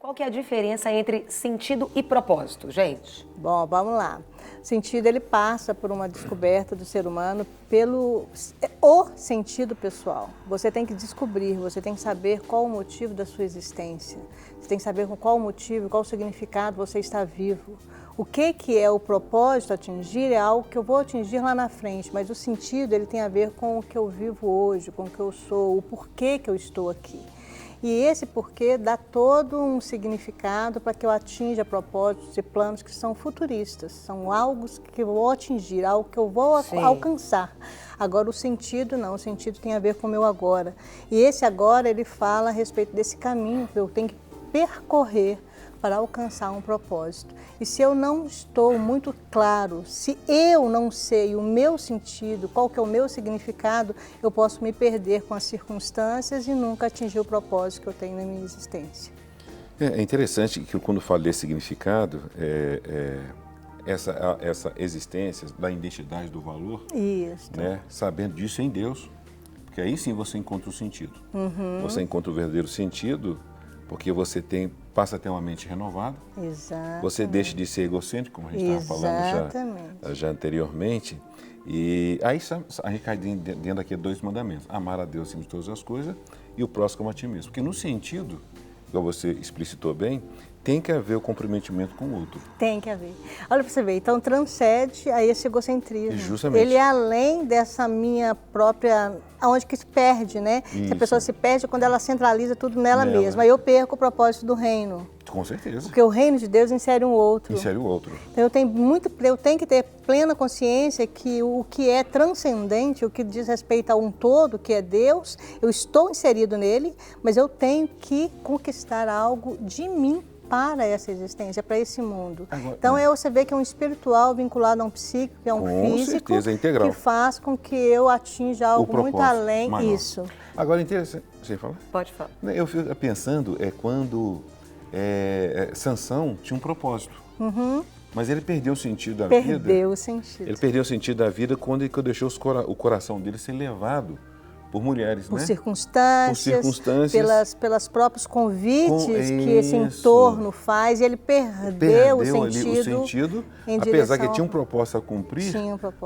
Qual que é a diferença entre sentido e propósito, gente? Bom, vamos lá. O sentido, ele passa por uma descoberta do ser humano pelo o sentido pessoal. Você tem que descobrir, você tem que saber qual o motivo da sua existência. Você tem que saber com qual o motivo, qual o significado você está vivo. O que é o propósito a atingir é algo que eu vou atingir lá na frente, mas o sentido, ele tem a ver com o que eu vivo hoje, com o que eu sou, o porquê que eu estou aqui. E esse porquê dá todo um significado para que eu atinja propósitos e planos que são futuristas, são algo que eu vou atingir, algo que eu vou alcançar. Agora o sentido não, o sentido tem a ver com o meu agora. E esse agora, ele fala a respeito desse caminho que eu tenho que percorrer para alcançar um propósito. E se eu não estou muito claro, se eu não sei o meu sentido, qual que é o meu significado, eu posso me perder com as circunstâncias e nunca atingir o propósito que eu tenho na minha existência. É interessante que quando falo desse significado, essa existência da identidade do valor, Isso. né, sabendo disso em Deus, porque aí sim você encontra o sentido. Você encontra o verdadeiro sentido, porque você passa a ter uma mente renovada. Exatamente. Você deixa de ser egocêntrico, como a gente estava falando já anteriormente. E aí a gente cai dentro daqueles 2 mandamentos. Amar a Deus acima de todas as coisas e o próximo como a ti mesmo. Porque no sentido, igual você explicitou bem, tem que haver o comprometimento com o outro. Tem que haver. Olha para você ver, então transcende a esse egocentrismo. Justamente. Ele é além dessa minha própria, aonde que se perde, né? Isso. Que a pessoa se perde quando ela centraliza tudo nela mesma. Aí eu perco o propósito do reino. Com certeza. Porque o reino de Deus insere um outro. Insere o outro. Então eu tenho que ter plena consciência que o que é transcendente, o que diz respeito a um todo, que é Deus, eu estou inserido nele, mas eu tenho que conquistar algo de mim para essa existência, para esse mundo. Agora, então você vê que é um espiritual vinculado a um psíquico, que é um físico, certeza, é integral, que faz com que eu atinja algo muito além maior. Isso. Agora, interessante, você fala? Pode falar. Eu fico pensando, quando Sansão tinha um propósito, mas ele perdeu o sentido da vida. Perdeu o sentido. Ele perdeu o sentido da vida quando ele deixou o coração dele ser levado por mulheres, por né? Circunstâncias, pelas próprios convites que esse entorno faz, e ele perdeu o sentido, apesar que ele tinha um propósito a cumprir,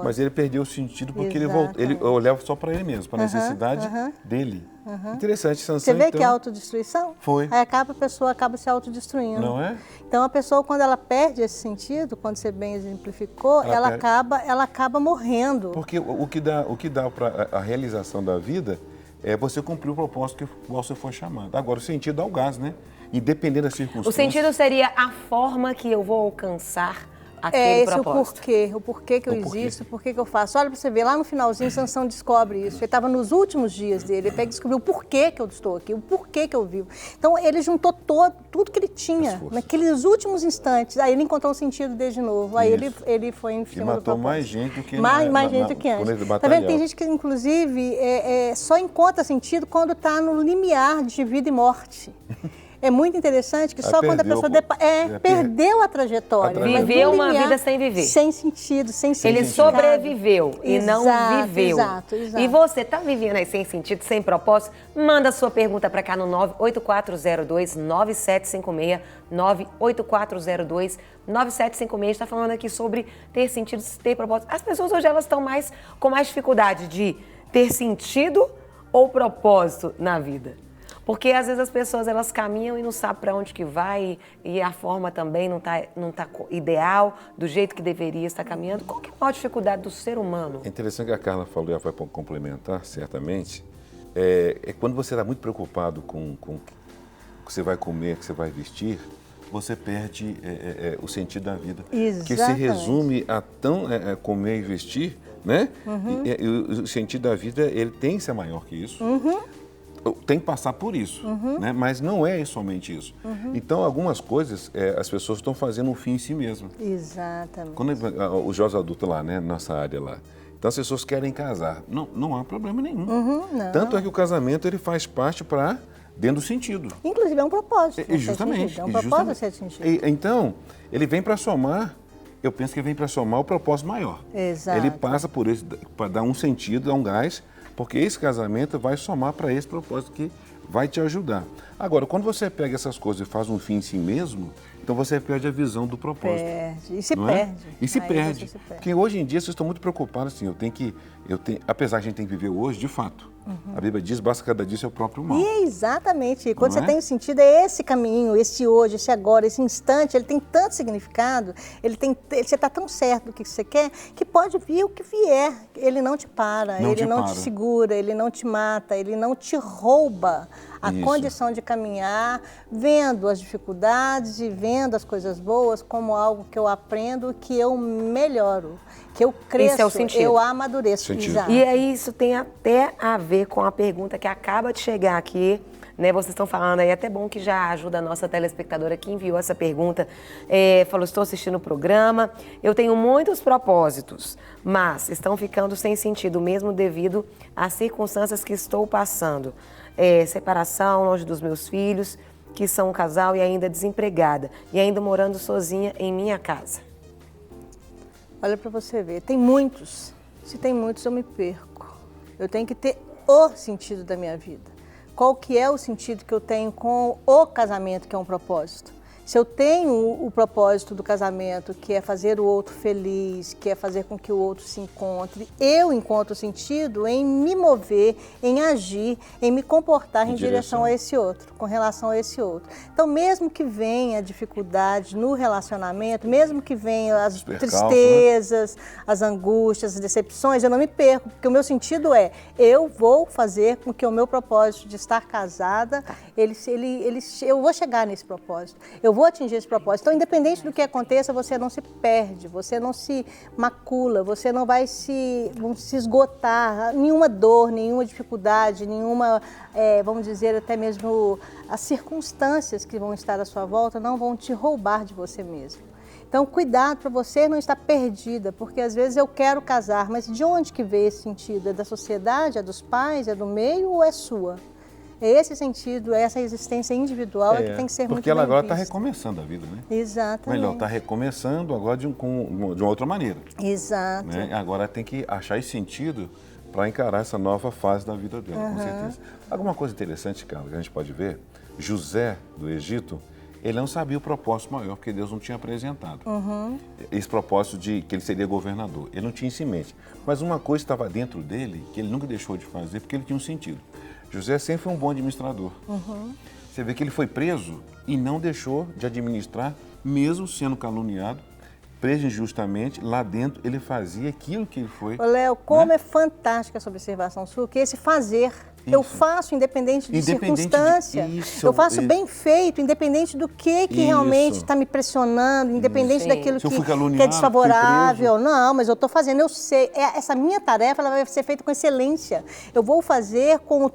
mas ele perdeu o sentido porque ele olhava só para ele mesmo, para a necessidade dele. Interessante, Sansão. Você vê que é autodestruição? Foi. Aí a pessoa acaba se autodestruindo. Não é? Então a pessoa, quando ela perde esse sentido, quando você bem exemplificou, ela acaba morrendo. Porque o que dá para a realização da vida é você cumprir o propósito que você foi chamado. Agora, o sentido dá o gás, né? Independente das circunstâncias. O sentido seria a forma que eu vou alcançar aquele propósito. O porquê que eu existo, o porquê que eu faço. Olha para você ver, lá no finalzinho, Sansão descobre isso. Ele estava nos últimos dias dele, ele pega e descobriu o porquê que eu estou aqui, o porquê que eu vivo. Então, ele juntou tudo que ele tinha, naqueles últimos instantes. Aí ele encontrou um sentido desde novo. Aí ele foi em cima do propósito. E matou mais gente do que mais gente do que antes. Tá vendo? Tem gente que, inclusive, só encontra sentido quando está no limiar de vida e morte. É muito interessante que só quando a pessoa perdeu a trajetória. Viveu uma vida sem viver. Sem sentido, sem sentido. Ele sobreviveu e não viveu. Exato. E você está vivendo aí sem sentido, sem propósito? Manda a sua pergunta para cá no 98402-9756, 98402-9756. Está falando aqui sobre ter sentido, ter propósito. As pessoas hoje elas estão com mais dificuldade de ter sentido ou propósito na vida. Porque às vezes as pessoas elas caminham e não sabem para onde que vai e a forma também não tá ideal, do jeito que deveria estar caminhando. Qual que é a maior dificuldade do ser humano? É interessante que a Carla falou, e ela vai complementar, certamente, é quando você está muito preocupado com o que você vai comer, o que você vai vestir, você perde o sentido da vida. Exatamente. Porque se resume a comer e vestir, né? E o sentido da vida, ele tem que ser maior que isso. Tem que passar por isso, né? Mas não é somente isso. Então, algumas coisas, as pessoas estão fazendo um fim em si mesmas. Exatamente. Quando os jovens adultos lá, né, nossa área lá, então as pessoas querem casar. Não há problema nenhum. Não. Tanto é que o casamento ele faz parte para dentro do sentido. Inclusive é um propósito. Justamente. É um propósito a ser atingido. Então, ele vem para somar. Eu penso que ele vem para somar o propósito maior. Exato. Ele passa por isso para dar um sentido, dar um gás, porque esse casamento vai somar para esse propósito que vai te ajudar. Agora, quando você pega essas coisas e faz um fim em si mesmo, então você perde a visão do propósito. Perde. E se não é? perde. E se Aí perde. você se perde. Porque hoje em dia vocês estão muito preocupados assim, apesar de a gente tem que viver hoje, de fato, a Bíblia diz, basta cada dia seu próprio mal. E é exatamente. Quando Não você é? tem o sentido, é esse caminho, esse hoje, esse agora, esse instante, ele tem tanto significado, você está tão certo do que você quer, que pode vir o que vier. Ele não te para, ele não te segura, ele não te mata, ele não te rouba a condição de caminhar, vendo as dificuldades e vendo as coisas boas como algo que eu aprendo, que eu melhoro, que eu cresço, Esse é o sentido. eu amadureço. Sentido. E aí isso tem até a ver com a pergunta que acaba de chegar aqui, né? Vocês estão falando aí, até bom que já ajuda a nossa telespectadora que enviou essa pergunta. Falou, estou assistindo o programa, eu tenho muitos propósitos, mas estão ficando sem sentido mesmo devido às circunstâncias que estou passando. Separação, longe dos meus filhos, que são um casal e ainda desempregada, e ainda morando sozinha em minha casa. Olha para você ver, tem muitos. Se tem muitos, eu me perco. Eu tenho que ter o sentido da minha vida. Qual que é o sentido que eu tenho com o casamento, que é um propósito? Se eu tenho o propósito do casamento, que é fazer o outro feliz, que é fazer com que o outro se encontre, eu encontro sentido em me mover, em agir, em me comportar em direção a esse outro, com relação a esse outro. Então, mesmo que venha dificuldade no relacionamento, mesmo que venham as tristezas, as angústias, as decepções, eu não me perco, porque o meu sentido é, eu vou fazer com que o meu propósito de estar casada, eu vou chegar nesse propósito. Eu vou atingir esse propósito. Então, independente do que aconteça, você não se perde, você não se macula, você não vai se esgotar, nenhuma dor, nenhuma dificuldade, nenhuma, vamos dizer, até mesmo as circunstâncias que vão estar à sua volta não vão te roubar de você mesmo. Então, cuidado para você não estar perdida, porque às vezes eu quero casar, mas de onde que veio esse sentido? É da sociedade, é dos pais, é do meio ou é sua? É esse sentido, essa existência individual que tem que ser muito bem vista. Porque ela agora está recomeçando a vida, né? Exatamente. Melhor, está recomeçando agora de uma outra maneira. Exato. Né? Agora tem que achar esse sentido para encarar essa nova fase da vida dela, com certeza. Alguma coisa interessante, Carla, que a gente pode ver, José do Egito, ele não sabia o propósito maior, porque Deus não tinha apresentado. Esse propósito de que ele seria governador. Ele não tinha isso em mente. Mas uma coisa estava dentro dele, que ele nunca deixou de fazer, porque ele tinha um sentido. José sempre foi um bom administrador. Você vê que ele foi preso e não deixou de administrar, mesmo sendo caluniado, preso injustamente, lá dentro ele fazia aquilo que ele foi. Ô, Léo, como é fantástica essa observação sua, que esse fazer. Eu faço independente de circunstância. Eu faço bem feito, independente do que realmente está me pressionando, independente daquilo que é desfavorável. Não, mas eu estou fazendo, eu sei. Essa minha tarefa ela vai ser feita com excelência. Eu vou fazer com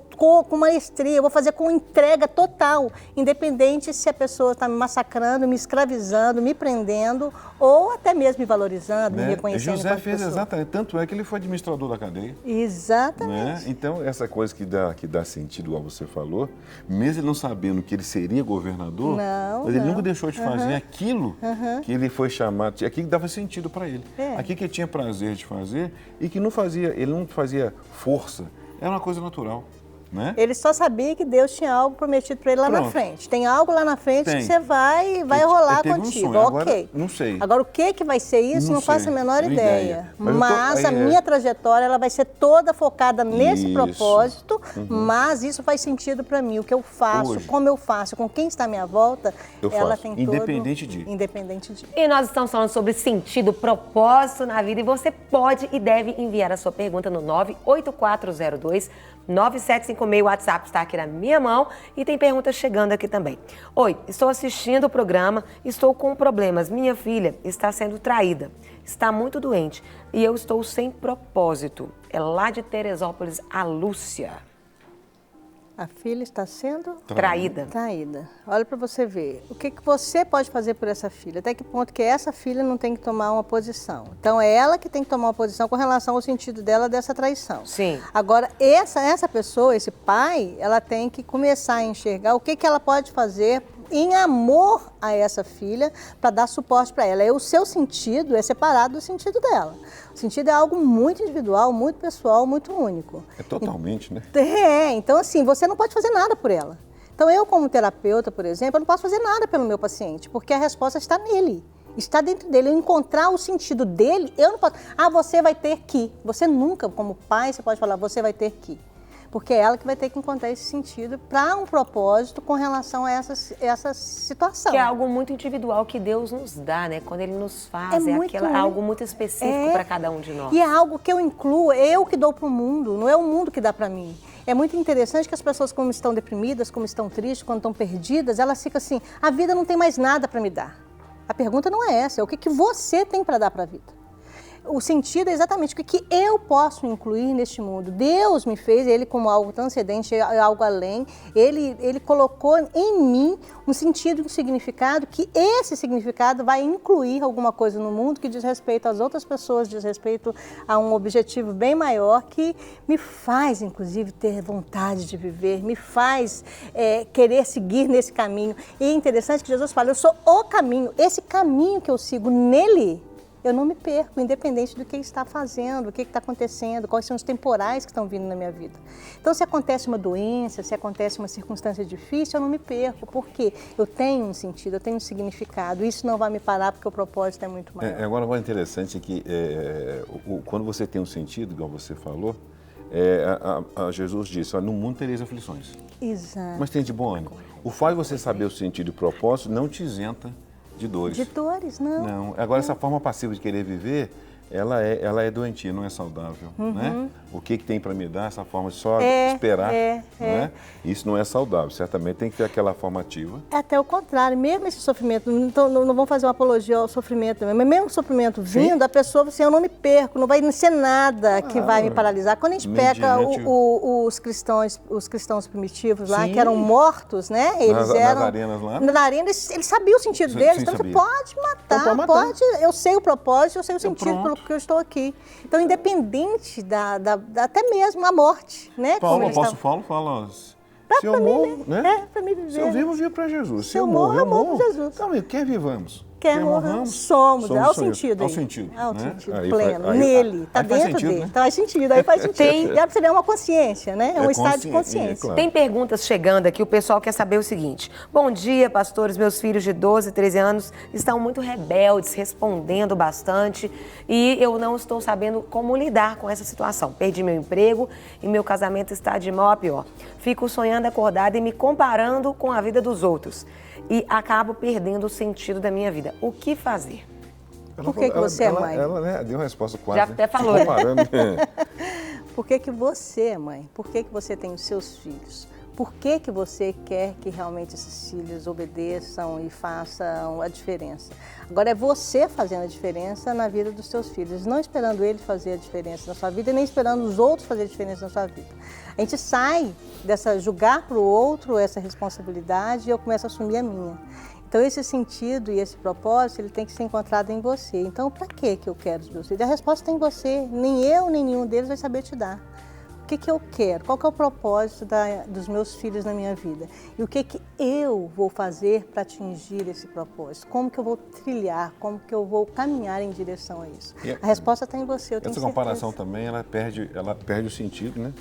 maestria, eu vou fazer com entrega total, independente se a pessoa está me massacrando, me escravizando, me prendendo ou até mesmo me valorizando, me reconhecendo. José fez exatamente, tanto é que ele foi administrador da cadeia. Exatamente. Então, essa coisa que dá sentido, igual você falou, mesmo ele não sabendo que ele seria governador, mas ele nunca deixou de fazer aquilo que ele foi chamado, aquilo que dava sentido para ele, aquilo que ele tinha prazer de fazer e que ele não fazia força, era uma coisa natural. Né? Ele só sabia que Deus tinha algo prometido para ele lá na frente. Tem algo lá na frente que você vai rolar contigo. Agora, não sei. Agora, o que vai ser isso, não faço a menor ideia. Mas a minha trajetória ela vai ser toda focada nesse propósito, mas isso faz sentido para mim. O que eu faço, hoje, como eu faço, com quem está à minha volta, ela tem todo... Independente de. E nós estamos falando sobre sentido, propósito na vida, e você pode e deve enviar a sua pergunta no 98402-9756, o WhatsApp está aqui na minha mão e tem perguntas chegando aqui também. Oi, estou assistindo o programa, estou com problemas. Minha filha está sendo traída, está muito doente e eu estou sem propósito. É lá de Teresópolis, a Lúcia. A filha está sendo traída. Olha para você ver. O que você pode fazer por essa filha? Até que ponto que essa filha não tem que tomar uma posição? Então, é ela que tem que tomar uma posição com relação ao sentido dela dessa traição. Sim. Agora, essa pessoa, esse pai, ela tem que começar a enxergar o que ela pode fazer em amor a essa filha para dar suporte para ela. O seu sentido é separado do sentido dela. O sentido é algo muito individual, muito pessoal, muito único. É totalmente, né? Então assim, você não pode fazer nada por ela. Então, eu como terapeuta, por exemplo, eu não posso fazer nada pelo meu paciente, porque a resposta está nele. Está dentro dele. Eu encontrar o sentido dele, eu não posso... você vai ter que. Você nunca, como pai, você pode falar, você vai ter que. Porque é ela que vai ter que encontrar esse sentido para um propósito com relação a essa situação. Que é algo muito individual que Deus nos dá, né? Quando Ele nos faz, é algo muito específico para cada um de nós. E é algo que eu incluo, eu que dou para o mundo, não é o mundo que dá para mim. É muito interessante que as pessoas, como estão deprimidas, como estão tristes, quando estão perdidas, elas ficam assim, a vida não tem mais nada para me dar. A pergunta não é essa, é o que você tem para dar para a vida. O sentido é exatamente o que eu posso incluir neste mundo. Deus me fez, Ele como algo transcendente, algo além. Ele colocou em mim um sentido, um significado, que esse significado vai incluir alguma coisa no mundo que diz respeito às outras pessoas, diz respeito a um objetivo bem maior que me faz, inclusive, ter vontade de viver, me faz querer seguir nesse caminho. E é interessante que Jesus fala, eu sou o caminho. Esse caminho que eu sigo nele, eu não me perco, independente do que está fazendo, o que está acontecendo, quais são os temporais que estão vindo na minha vida. Então, se acontece uma doença, se acontece uma circunstância difícil, eu não me perco, porque eu tenho um sentido, eu tenho um significado. Isso não vai me parar, porque o propósito é muito maior. Agora, o interessante é que quando você tem um sentido, igual você falou, Jesus disse, no mundo tereis aflições. Exato. Mas tem de bom ânimo. O fato de você saber o sentido e o propósito não te isenta de dores. De dores, não. Não. Agora, essa forma passiva de querer viver, ela é doentia, não é saudável. Né? O que tem para me dar, essa forma de só esperar, né? Isso não é saudável. Certamente tem que ter aquela forma ativa. É até o contrário, mesmo esse sofrimento, não vamos fazer uma apologia ao sofrimento, mas mesmo o sofrimento vindo, a pessoa assim, eu não me perco, não vai ser nada que vai me paralisar. Quando a gente pega os cristãos primitivos lá, que eram mortos, né? Eles eram... Nas arenas lá. Na arena, eles sabiam o sentido deles, então você pode matar, pode, eu sei o propósito, eu sei o sentido pelo que eu estou aqui. Então, independente até mesmo a morte, né? Paulo, o apóstolo Paulo fala, se eu morro, né? Para mim viver. Se eu vivo, vivo para Jesus. Se eu morro, eu morro para Jesus. Então, quer vivamos. Quer morramos, somos. É o sentido aí. É o sentido. É o né? sentido Aí pleno, nele, está dentro sentido, dele. Né? Então faz sentido, aí faz sentido. E você vê uma consciência, né? É um estado de consciência. Claro. Tem perguntas chegando aqui, o pessoal quer saber o seguinte. Bom dia, pastores, meus filhos de 12 e 13 anos estão muito rebeldes, respondendo bastante, e eu não estou sabendo como lidar com essa situação. Perdi meu emprego e meu casamento está de mal a pior. Fico sonhando acordada e me comparando com a vida dos outros. E acabo perdendo o sentido da minha vida. O que fazer? Por que você é mãe? Ela deu uma resposta quase. Já até falou. Por que você é mãe? Por que você tem os seus filhos? Por que você quer que realmente esses filhos obedeçam e façam a diferença? Agora é você fazendo a diferença na vida dos seus filhos, não esperando eles fazer a diferença na sua vida, nem esperando os outros fazer a diferença na sua vida. A gente sai dessa julgar para o outro essa responsabilidade e eu começo a assumir a minha. Então esse sentido e esse propósito, ele tem que ser encontrado em você. Então para que eu quero os meus filhos? A resposta está em você, nem eu, nem nenhum deles vai saber te dar. O que eu quero? Qual que é o propósito dos meus filhos na minha vida? E o que eu vou fazer para atingir esse propósito? Como que eu vou trilhar? Como que eu vou caminhar em direção a isso? A resposta está em você, eu tenho certeza. Essa comparação também, ela perde o sentido, né?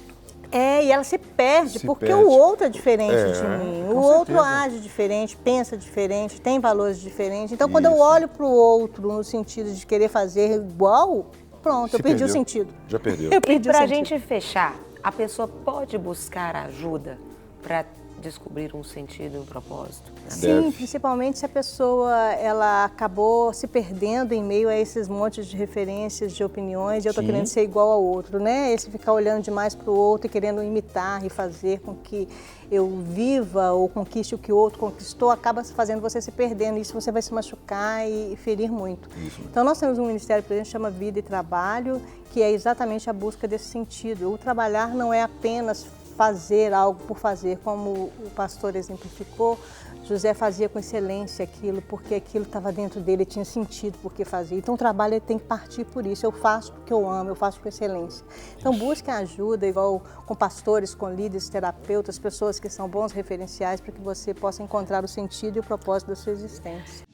E ela se perde porque o outro é diferente de mim. O outro age diferente, pensa diferente, tem valores diferentes. Então, quando eu olho para o outro no sentido de querer fazer igual, pronto, eu perdi o sentido. Já perdeu. Eu perdi o Pra sentido. gente fechar, a pessoa pode buscar ajuda para descobrir um sentido e um propósito? Sim, principalmente se a pessoa ela acabou se perdendo em meio a esses montes de referências, de opiniões, e eu estou querendo ser igual ao outro, né? Esse ficar olhando demais para o outro e querendo imitar e fazer com que eu viva ou conquiste o que o outro conquistou, acaba fazendo você se perdendo. Isso você vai se machucar e ferir muito. Isso. Então nós temos um ministério que a gente chama Vida e Trabalho, que é exatamente a busca desse sentido. O trabalhar não é apenas fazer algo por fazer, como o pastor exemplificou. José fazia com excelência aquilo, porque aquilo estava dentro dele, tinha sentido porque fazia. Então o trabalho ele tem que partir por isso. Eu faço porque eu amo, eu faço com excelência. Então busque ajuda, igual com pastores, com líderes, terapeutas, pessoas que são bons referenciais para que você possa encontrar o sentido e o propósito da sua existência.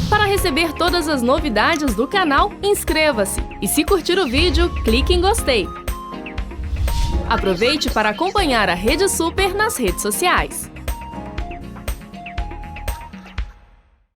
Para receber todas as novidades do canal, inscreva-se. E se curtir o vídeo, clique em gostei. Aproveite para acompanhar a Rede Super nas redes sociais.